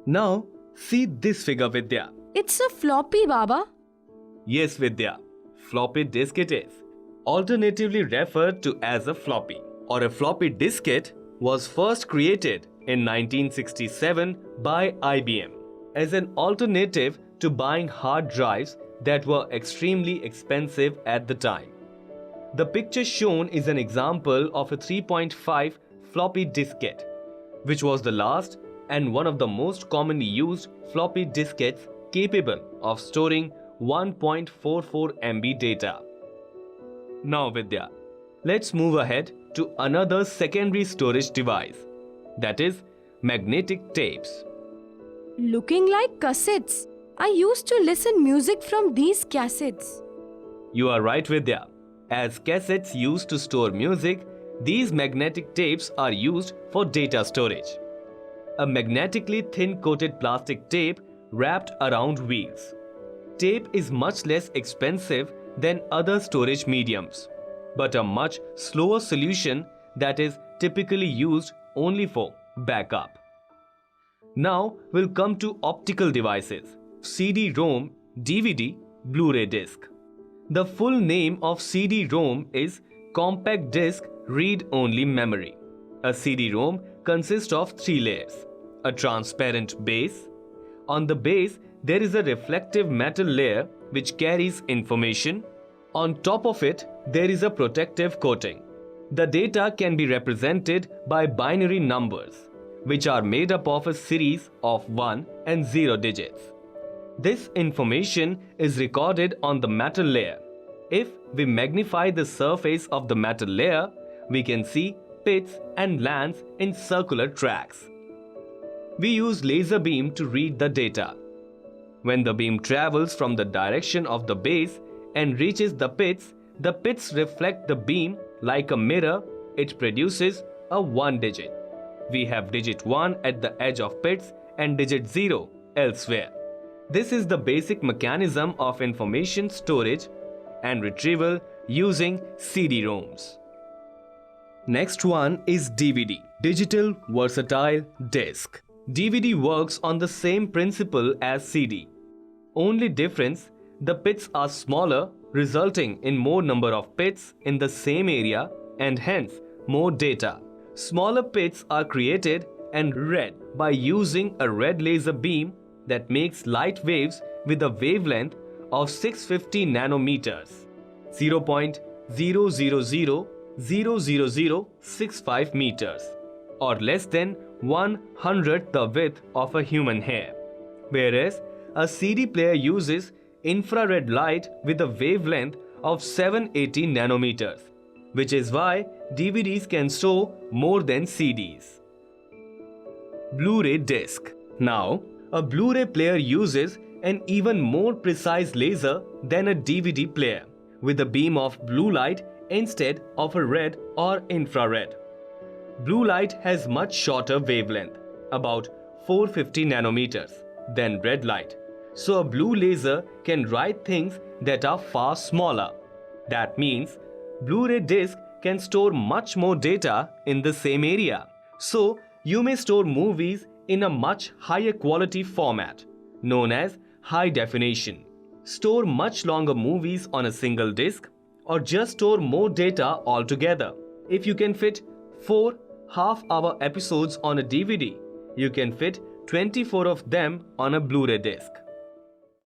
Now, see this figure, Vidya. It's a floppy, Baba. Yes, Vidya. Floppy disk it is. Alternatively referred to as a floppy or a floppy diskette, was first created in 1967 by IBM as an alternative to buying hard drives that were extremely expensive at the time. The picture shown is an example of a 3.5 floppy diskette, which was the last and one of the most commonly used floppy diskettes capable of storing 1.44 MB data. Now, Vidya, let's move ahead to another secondary storage device, that is magnetic tapes. Looking like cassettes. I used to listen music from these cassettes. You are right, Vidya. As cassettes used to store music, these magnetic tapes are used for data storage. A magnetically thin coated plastic tape wrapped around wheels. Tape is much less expensive than other storage mediums, but a much slower solution that is typically used only for backup. Now we'll come to optical devices, CD-ROM, DVD, Blu-ray disc. The full name of CD-ROM is Compact Disc Read-Only Memory. A CD-ROM consists of 3 layers. A transparent base. On the base, there is a reflective metal layer which carries information. On top of it, there is a protective coating. The data can be represented by binary numbers, which are made up of a series of 1 and 0 digits. This information is recorded on the metal layer. If we magnify the surface of the metal layer, we can see pits and lands in circular tracks. We use laser beam to read the data. When the beam travels from the direction of the base and reaches the pits reflect the beam like a mirror. It produces a 1 digit. We have digit 1 at the edge of pits and digit 0 elsewhere. This is the basic mechanism of information storage and retrieval using CD-ROMs. Next one is DVD, Digital Versatile Disc. DVD works on the same principle as CD. Only difference, the pits are smaller, resulting in more number of pits in the same area and hence more data. Smaller pits are created and read by using a red laser beam that makes light waves with a wavelength of 650 nanometers, 0.0000065 meters, or less than 1/100th the width of a human hair. Whereas a CD player uses infrared light with a wavelength of 780 nanometers, which is why DVDs can store more than CDs. Blu-ray disc. Now, a Blu-ray player uses an even more precise laser than a DVD player, with a beam of blue light instead of a red or infrared. Blue light has much shorter wavelength, about 450 nanometers, than red light. So a blue laser can write things that are far smaller. That means Blu-ray disc can store much more data in the same area. So you may store movies in a much higher quality format, known as high definition. Store much longer movies on a single disc, or just store more data altogether. If you can fit 4 half-hour episodes on a DVD, you can fit 24 of them on a Blu-ray disc.